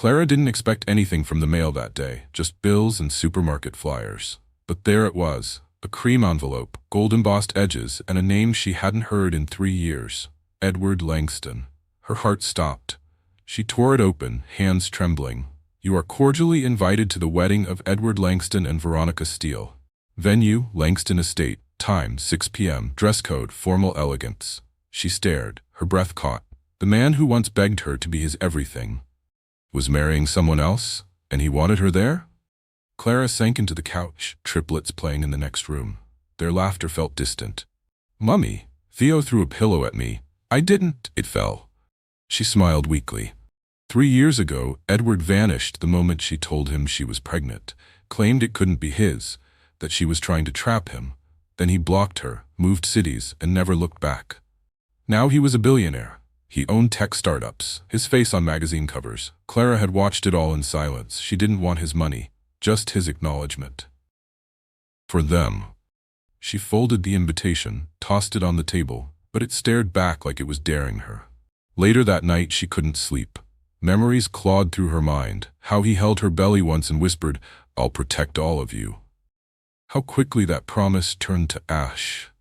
Clara didn't expect anything from the mail that day, just bills and supermarket flyers. But there it was, a cream envelope, gold-embossed edges, and a name she hadn't heard in 3 years. Edward Langston. Her heart stopped. She tore it open, hands trembling. You are cordially invited to the wedding of Edward Langston and Veronica Steele. Venue, Langston Estate. Time, 6 p.m. Dress code, formal elegance. She stared, her breath caught. The man who once begged her to be his everything was marrying someone else, and he wanted her there? Clara sank into the couch, Triplets playing in the next room. Their laughter felt distant. Mummy, Theo threw a pillow at me. I didn't. It fell. She smiled weakly. 3 years ago, Edward vanished the moment she told him she was pregnant, claimed it couldn't be his, that she was trying to trap him. Then he blocked her, moved cities, and never looked back. Now he was a billionaire. He owned tech startups, his face on magazine covers. Clara had watched it all in silence. She didn't want his money, just his acknowledgement. For them. She folded the invitation, tossed it on the table, but it stared back like it was daring her. Later that night she couldn't sleep. Memories clawed through her mind, how he held her belly once and whispered, "I'll protect all of you." How quickly that promise turned to ash.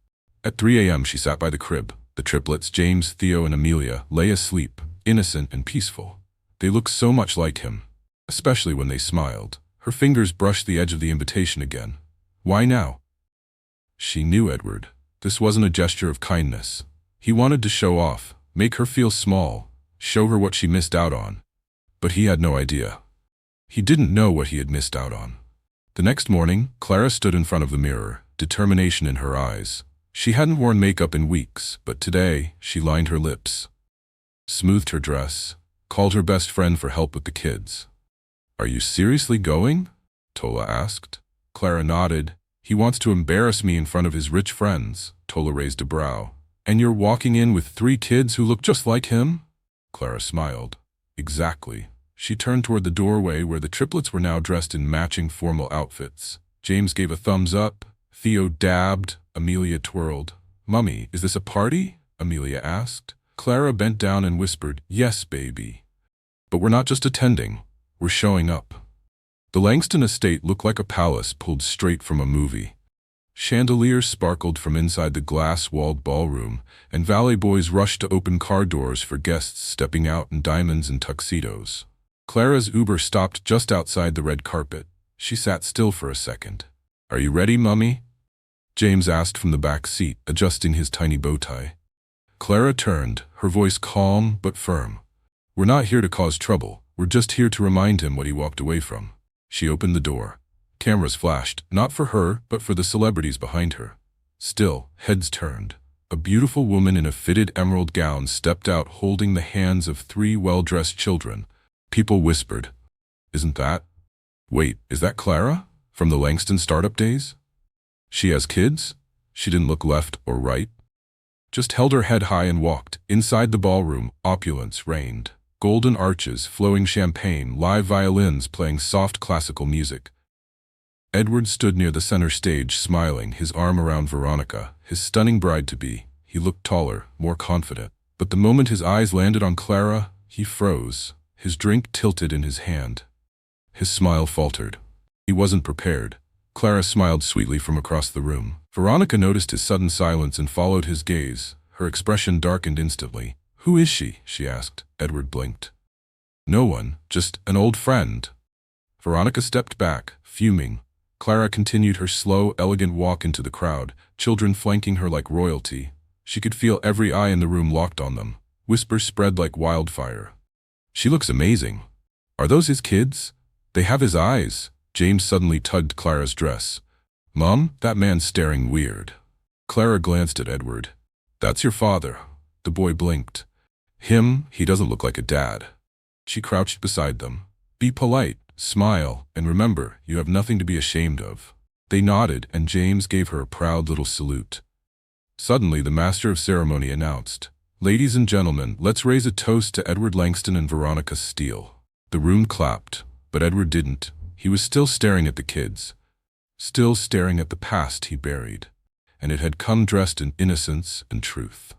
At 3 a.m. she sat by the crib. The triplets, James, Theo, and Amelia, lay asleep, innocent and peaceful. They looked so much like him, especially when they smiled. Her fingers brushed the edge of the invitation again. Why now? She knew Edward. This wasn't a gesture of kindness. He wanted to show off, make her feel small, show her what she missed out on. But he had no idea. He didn't know what he had missed out on. The next morning, Clara stood in front of the mirror, determination in her eyes. She hadn't worn makeup in weeks, but today she lined her lips, smoothed her dress, called her best friend for help with the kids. "Are you seriously going?" Tola asked. Clara nodded. "He wants to embarrass me in front of his rich friends." Tola raised a brow. "And you're walking in with 3 kids who look just like him?" Clara smiled. "Exactly." She turned toward the doorway where the triplets were now dressed in matching formal outfits. James gave a thumbs up. Theo dabbed. Amelia twirled. "Mummy, is this a party?" Amelia asked. Clara bent down and whispered, "Yes, baby. But we're not just attending. We're showing up." The Langston estate looked like a palace pulled straight from a movie. Chandeliers sparkled from inside the glass-walled ballroom, and valet boys rushed to open car doors for guests stepping out in diamonds and tuxedos. Clara's Uber stopped just outside the red carpet. She sat still for a second. "Are you ready, Mummy?" James asked from the back seat, adjusting his tiny bow tie. Clara turned, her voice calm but firm. "We're not here to cause trouble. We're just here to remind him what he walked away from." She opened the door. Cameras flashed, not for her, but for the celebrities behind her. Still, heads turned. A beautiful woman in a fitted emerald gown stepped out holding the hands of 3 well-dressed children. People whispered, "Isn't that? Wait, is that Clara? From the Langston startup days? She has kids?" She didn't look left or right. Just held her head high and walked. Inside the ballroom, opulence reigned. Golden arches, flowing champagne, live violins playing soft classical music. Edward stood near the center stage, smiling, his arm around Veronica, his stunning bride-to-be. He looked taller, more confident. But the moment his eyes landed on Clara, he froze. His drink tilted in his hand. His smile faltered. He wasn't prepared. Clara smiled sweetly from across the room. Veronica noticed his sudden silence and followed his gaze. Her expression darkened instantly. "Who is she?" she asked. Edward blinked. "No one, just an old friend." Veronica stepped back, fuming. Clara continued her slow, elegant walk into the crowd, children flanking her like royalty. She could feel every eye in the room locked on them. Whispers spread like wildfire. "She looks amazing. Are those his kids? They have his eyes." James suddenly tugged Clara's dress. "Mom, that man's staring weird." Clara glanced at Edward. "That's your father." The boy blinked. "Him? He doesn't look like a dad." She crouched beside them. "Be polite, smile, and remember, you have nothing to be ashamed of." They nodded, and James gave her a proud little salute. Suddenly, the master of ceremony announced, "Ladies and gentlemen, let's raise a toast to Edward Langston and Veronica Steele." The room clapped, but Edward didn't. He was still staring at the kids, still staring at the past he buried, and it had come dressed in innocence and truth.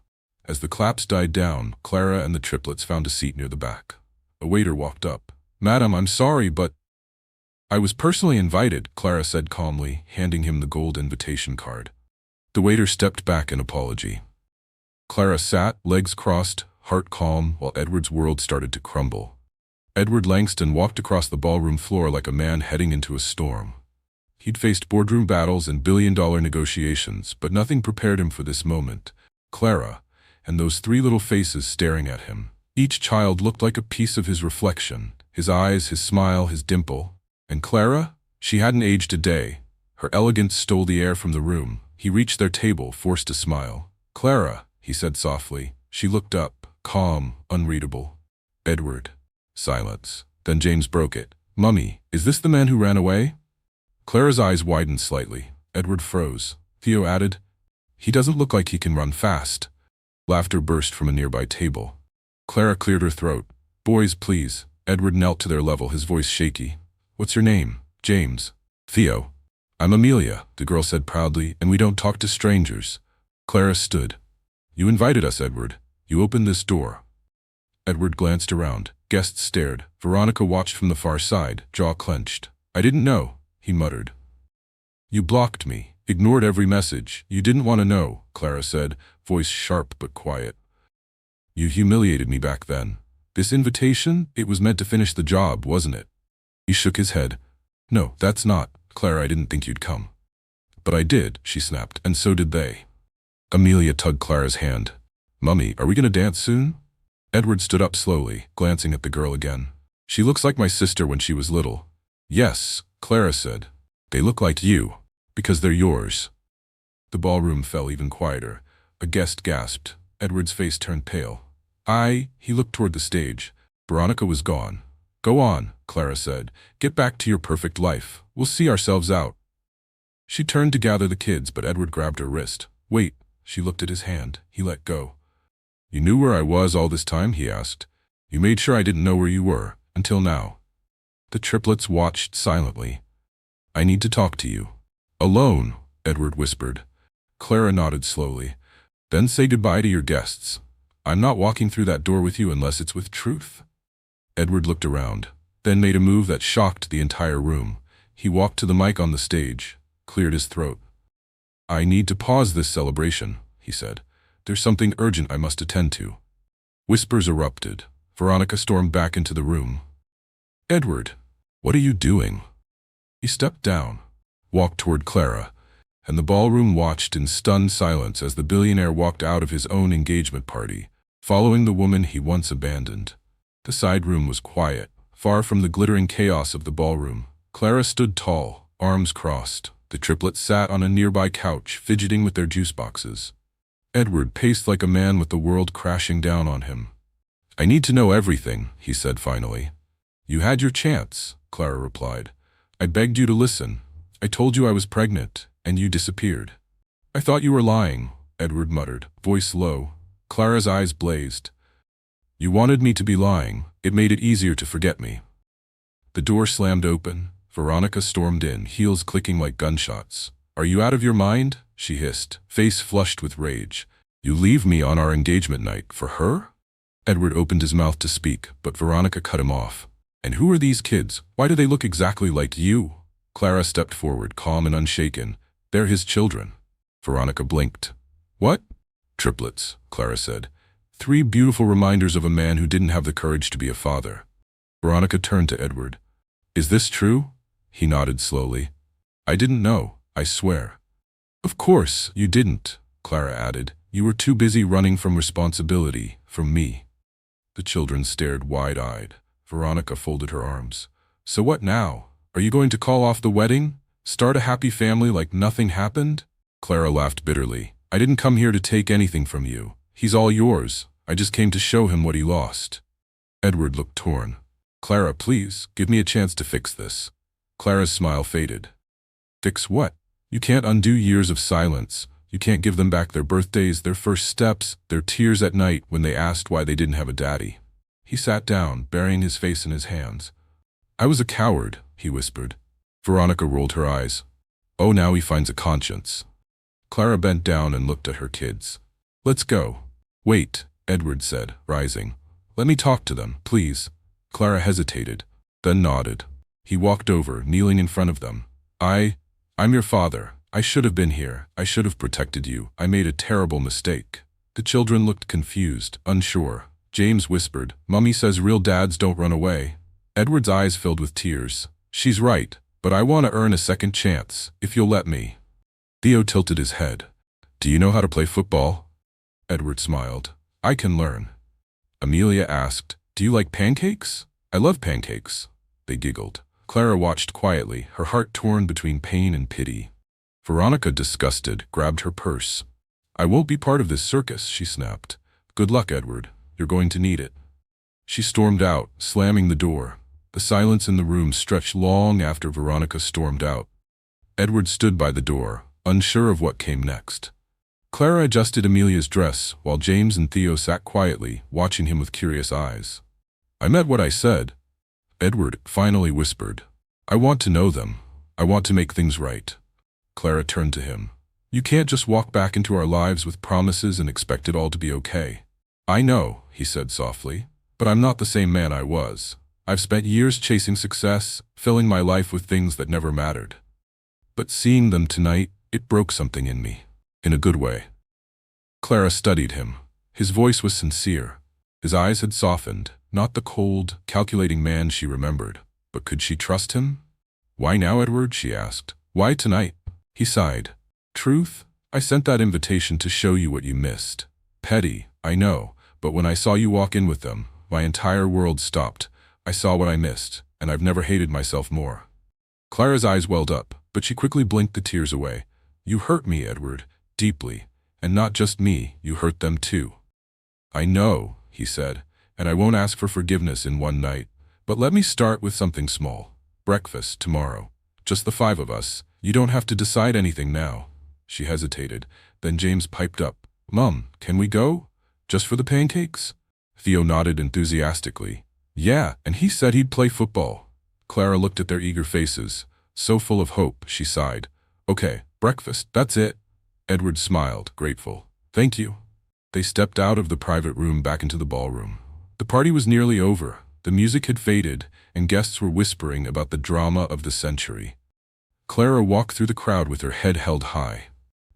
As the claps died down, Clara and the triplets found a seat near the back. A waiter walked up. Madam, I'm sorry, but I was personally invited, Clara said calmly, handing him the gold invitation card. The waiter stepped back in apology. Clara sat, legs crossed, heart calm, while Edward's world started to crumble. Edward Langston walked across the ballroom floor like a man heading into a storm. He'd faced boardroom battles and billion-dollar negotiations, but nothing prepared him for this moment. Clara, and those three little faces staring at him. Each child looked like a piece of his reflection, his eyes, his smile, his dimple. And Clara? She hadn't aged a day. Her elegance stole the air from the room. He reached their table, forced to smile. Clara, he said softly. She looked up, calm, unreadable. Edward. Silence. Then James broke it. Mummy, is this the man who ran away? Clara's eyes widened slightly. Edward froze. Theo added, he doesn't look like he can run fast. Laughter burst from a nearby table. Clara cleared her throat. Boys, please. Edward knelt to their level, his voice shaky. What's your name? James. Theo. I'm Amelia, the girl said proudly, and we don't talk to strangers. Clara stood. You invited us, Edward. You opened this door. Edward glanced around. Guests stared. Veronica watched from the far side, jaw clenched. I didn't know, he muttered. You blocked me, ignored every message. You didn't want to know, Clara said, voice sharp but quiet. You humiliated me back then. This invitation, it was meant to finish the job, wasn't it? He shook his head. No, that's not. Clara, I didn't think you'd come. But I did, she snapped, and so did they. Amelia tugged Clara's hand. Mummy, are we going to dance soon? Edward stood up slowly, glancing at the girl again. She looks like my sister when she was little. Yes, Clara said. They look like you, because they're yours. The ballroom fell even quieter. A guest gasped. Edward's face turned pale. He looked toward the stage. Veronica was gone. Go on, Clara said. Get back to your perfect life. We'll see ourselves out. She turned to gather the kids, but Edward grabbed her wrist. Wait. She looked at his hand. He let go. You knew where I was all this time? He asked. You made sure I didn't know where you were, until now. The triplets watched silently. I need to talk to you. Alone, Edward whispered. Clara nodded slowly. Then say goodbye to your guests. I'm not walking through that door with you unless it's with truth. Edward looked around, then made a move that shocked the entire room. He walked to the mic on the stage, cleared his throat. I need to pause this celebration, he said. There's something urgent I must attend to. Whispers erupted. Veronica stormed back into the room. Edward, what are you doing? He stepped down, walked toward Clara, and the ballroom watched in stunned silence as the billionaire walked out of his own engagement party, following the woman he once abandoned. The side room was quiet, far from the glittering chaos of the ballroom. Clara stood tall, arms crossed. The triplets sat on a nearby couch, fidgeting with their juice boxes. Edward paced like a man with the world crashing down on him. I need to know everything, he said finally. You had your chance, Clara replied. I begged you to listen. I told you I was pregnant, and you disappeared. I thought you were lying, Edward muttered, voice low. Clara's eyes blazed. You wanted me to be lying. It made it easier to forget me. The door slammed open. Veronica stormed in, heels clicking like gunshots. Are you out of your mind? She hissed, face flushed with rage. You leave me on our engagement night for her? Edward opened his mouth to speak, but Veronica cut him off. And who are these kids? Why do they look exactly like you? Clara stepped forward, calm and unshaken. They're his children. Veronica blinked. What? Triplets, Clara said. 3 beautiful reminders of a man who didn't have the courage to be a father. Veronica turned to Edward. Is this true? He nodded slowly. I didn't know, I swear. Of course, you didn't, Clara added. You were too busy running from responsibility, from me. The children stared wide-eyed. Veronica folded her arms. So what now? Are you going to call off the wedding? Start a happy family like nothing happened? Clara laughed bitterly. I didn't come here to take anything from you. He's all yours. I just came to show him what he lost. Edward looked torn. Clara, please, give me a chance to fix this. Clara's smile faded. Fix what? You can't undo years of silence. You can't give them back their birthdays, their first steps, their tears at night when they asked why they didn't have a daddy. He sat down, burying his face in his hands. I was a coward, he whispered. Veronica rolled her eyes. Oh, now he finds a conscience. Clara bent down and looked at her kids. Let's go. Wait, Edward said, rising. Let me talk to them, please. Clara hesitated. then nodded. He walked over, kneeling in front of them. I'm your father. I should have been here. I should have protected you. I made a terrible mistake. The children looked confused, unsure. James whispered, Mummy says real dads don't run away. Edward's eyes filled with tears. She's right, but I want to earn a second chance, if you'll let me. Theo tilted his head. Do you know how to play football? Edward smiled. I can learn. Amelia asked, Do you like pancakes? I love pancakes. They giggled. Clara watched quietly, her heart torn between pain and pity. Veronica, disgusted, grabbed her purse. I won't be part of this circus, she snapped. Good luck, Edward. You're going to need it. She stormed out, slamming the door. The silence in the room stretched long after Veronica stormed out. Edward stood by the door, unsure of what came next. Clara adjusted Amelia's dress, while James and Theo sat quietly, watching him with curious eyes. I meant what I said. Edward finally whispered. I want to know them. I want to make things right. Clara turned to him. You can't just walk back into our lives with promises and expect it all to be okay. I know, he said softly, but I'm not the same man I was. I've spent years chasing success, filling my life with things that never mattered. But seeing them tonight, it broke something in me. In a good way. Clara studied him. His voice was sincere. His eyes had softened, not the cold, calculating man she remembered. But could she trust him? Why now, Edward? She asked. Why tonight? He sighed. Truth? I sent that invitation to show you what you missed. Petty, I know, but when I saw you walk in with them, my entire world stopped. I saw what I missed, and I've never hated myself more. Clara's eyes welled up, but she quickly blinked the tears away. You hurt me, Edward, deeply, and not just me, you hurt them too. I know, he said, and I won't ask for forgiveness in one night, but let me start with something small. Breakfast tomorrow. Just the 5 of us. You don't have to decide anything now. She hesitated. Then James piped up. Mum, can we go? Just for the pancakes? Theo nodded enthusiastically. Yeah, and he said he'd play football. Clara looked at their eager faces. So full of hope, she sighed. Okay, breakfast, that's it. Edward smiled, grateful. Thank you. They stepped out of the private room back into the ballroom. The party was nearly over. The music had faded, and guests were whispering about the drama of the century. Clara walked through the crowd with her head held high.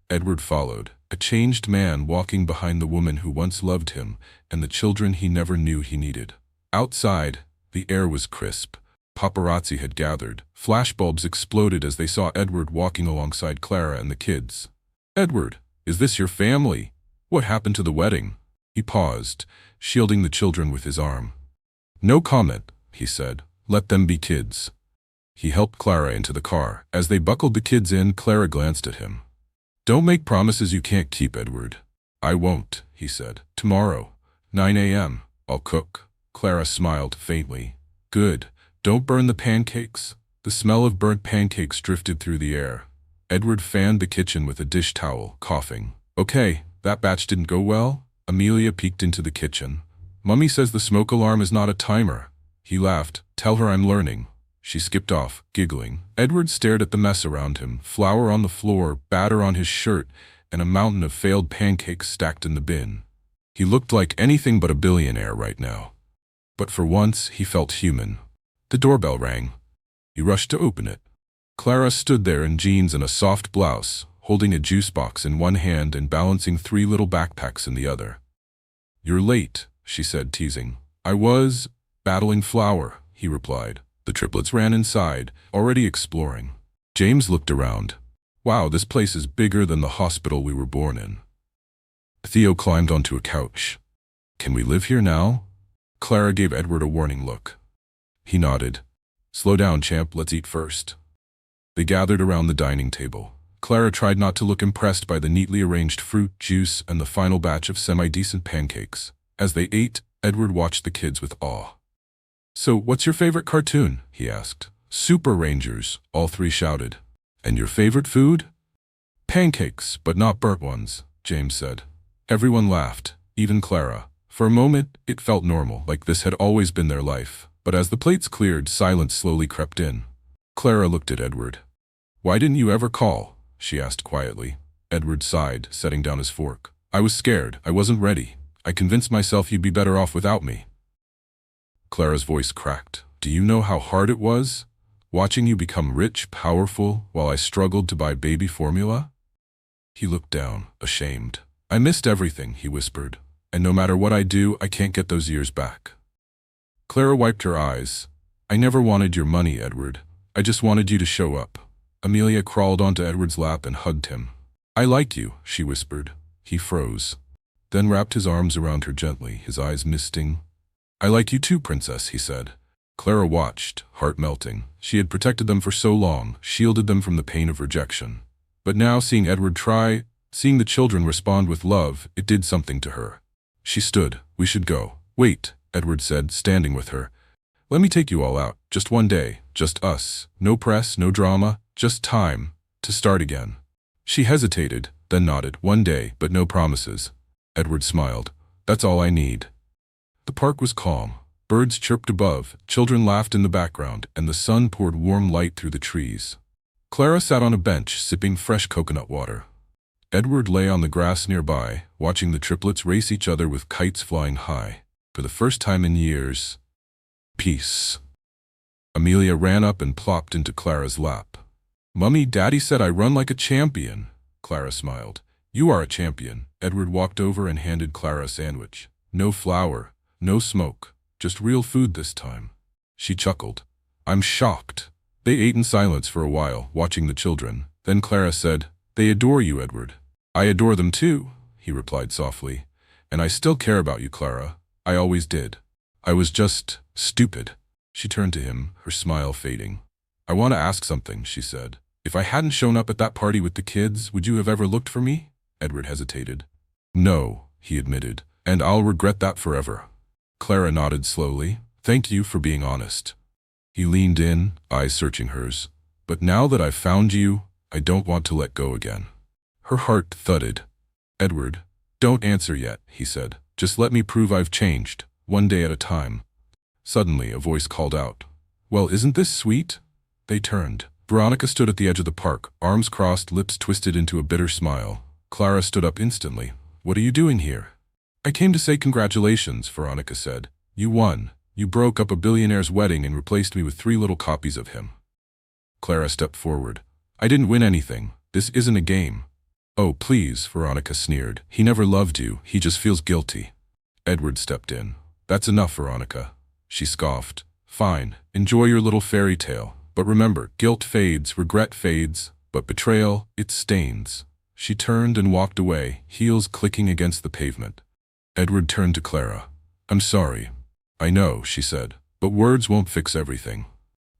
Edward followed, a changed man walking behind the woman who once loved him and the children he never knew he needed. Outside, the air was crisp. Paparazzi had gathered. Flashbulbs exploded as they saw Edward walking alongside Clara and the kids. Edward, is this your family? What happened to the wedding? He paused, shielding the children with his arm. No comment, he said. Let them be kids. He helped Clara into the car. As they buckled the kids in, Clara glanced at him. Don't make promises you can't keep, Edward. I won't, he said. Tomorrow, 9 a.m., I'll cook. Clara smiled faintly. Good. Don't burn the pancakes. The smell of burnt pancakes drifted through the air. Edward fanned the kitchen with a dish towel, coughing. Okay, that batch didn't go well? Amelia peeked into the kitchen. Mummy says the smoke alarm is not a timer. He laughed. Tell her I'm learning. She skipped off, giggling. Edward stared at the mess around him, flour on the floor, batter on his shirt, and a mountain of failed pancakes stacked in the bin. He looked like anything but a billionaire right now. But for once, he felt human. The doorbell rang. He rushed to open it. Clara stood there in jeans and a soft blouse, holding a juice box in one hand and balancing 3 little backpacks in the other. You're late, she said, teasing. I was battling flour, he replied. The triplets ran inside, already exploring. James looked around. Wow, this place is bigger than the hospital we were born in. Theo climbed onto a couch. Can we live here now? Clara gave Edward a warning look. He nodded. Slow down, champ, let's eat first. They gathered around the dining table. Clara tried not to look impressed by the neatly arranged fruit, juice, and the final batch of semi-decent pancakes. As they ate, Edward watched the kids with awe. So, what's your favorite cartoon? He asked. Super Rangers, all 3 shouted. And your favorite food? Pancakes, but not burnt ones, James said. Everyone laughed, even Clara. For a moment, it felt normal, like this had always been their life. But as the plates cleared, silence slowly crept in. Clara looked at Edward. Why didn't you ever call? She asked quietly. Edward sighed, setting down his fork. I was scared. I wasn't ready. I convinced myself you'd be better off without me. Clara's voice cracked. Do you know how hard it was? Watching you become rich, powerful, while I struggled to buy baby formula? He looked down, ashamed. I missed everything, he whispered. And no matter what I do, I can't get those years back. Clara wiped her eyes. I never wanted your money, Edward. I just wanted you to show up. Amelia crawled onto Edward's lap and hugged him. I like you, she whispered. He froze, then wrapped his arms around her gently, his eyes misting. I like you too, princess, he said. Clara watched, heart melting. She had protected them for so long, shielded them from the pain of rejection. But now, seeing Edward try, seeing the children respond with love, it did something to her. She stood. We should go. Wait, Edward said, standing with her. Let me take you all out, just one day, just us. No press, no drama, just time to start again. She hesitated, then nodded. One day, but no promises. Edward smiled. That's all I need. The park was calm. Birds chirped above, children laughed in the background, and the sun poured warm light through the trees. Clara sat on a bench, sipping fresh coconut water. Edward lay on the grass nearby, watching the triplets race each other with kites flying high. For the first time in years, peace. Amelia ran up and plopped into Clara's lap. Mummy, Daddy said I run like a champion. Clara smiled. You are a champion. Edward walked over and handed Clara a sandwich. No flour, no smoke, just real food this time. She chuckled. I'm shocked. They ate in silence for a while, watching the children. Then Clara said, They adore you, Edward. I adore them too, he replied softly. And I still care about you, Clara. I always did. I was just stupid. She turned to him, her smile fading. I want to ask something, she said. If I hadn't shown up at that party with the kids, would you have ever looked for me? Edward hesitated. No, he admitted, and I'll regret that forever. Clara nodded slowly. Thank you for being honest. He leaned in, eyes searching hers. But now that I've found you, I don't want to let go again. Her heart thudded. Edward, don't answer yet, he said. Just let me prove I've changed, one day at a time. Suddenly, a voice called out. Well, isn't this sweet? They turned. Veronica stood at the edge of the park, arms crossed, lips twisted into a bitter smile. Clara stood up instantly. What are you doing here? I came to say congratulations, Veronica said. You won. You broke up a billionaire's wedding and replaced me with 3 little copies of him. Clara stepped forward. I didn't win anything. This isn't a game. Oh, please, Veronica sneered. He never loved you. He just feels guilty. Edward stepped in. That's enough, Veronica. She scoffed. Fine. Enjoy your little fairy tale. But remember, guilt fades, regret fades, but betrayal, it stains. She turned and walked away, heels clicking against the pavement. Edward turned to Clara. I'm sorry. I know, she said, but words won't fix everything.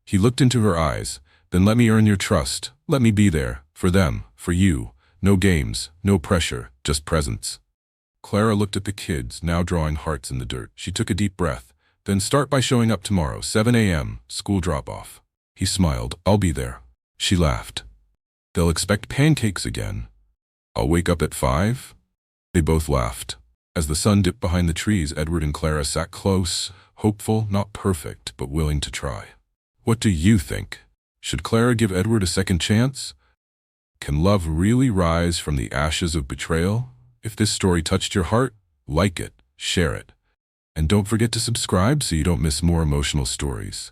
He looked into her eyes. Then let me earn your trust. Let me be there, for them, for you. No games, no pressure, just presence. Clara looked at the kids, now drawing hearts in the dirt. She took a deep breath. Then start by showing up tomorrow, 7 a.m., school drop-off. He smiled. I'll be there. She laughed. They'll expect pancakes again. I'll wake up at 5? They both laughed. As the sun dipped behind the trees, Edward and Clara sat close, hopeful, not perfect, but willing to try. What do you think? Should Clara give Edward a second chance? Can love really rise from the ashes of betrayal? If this story touched your heart, like it, share it. And don't forget to subscribe so you don't miss more emotional stories.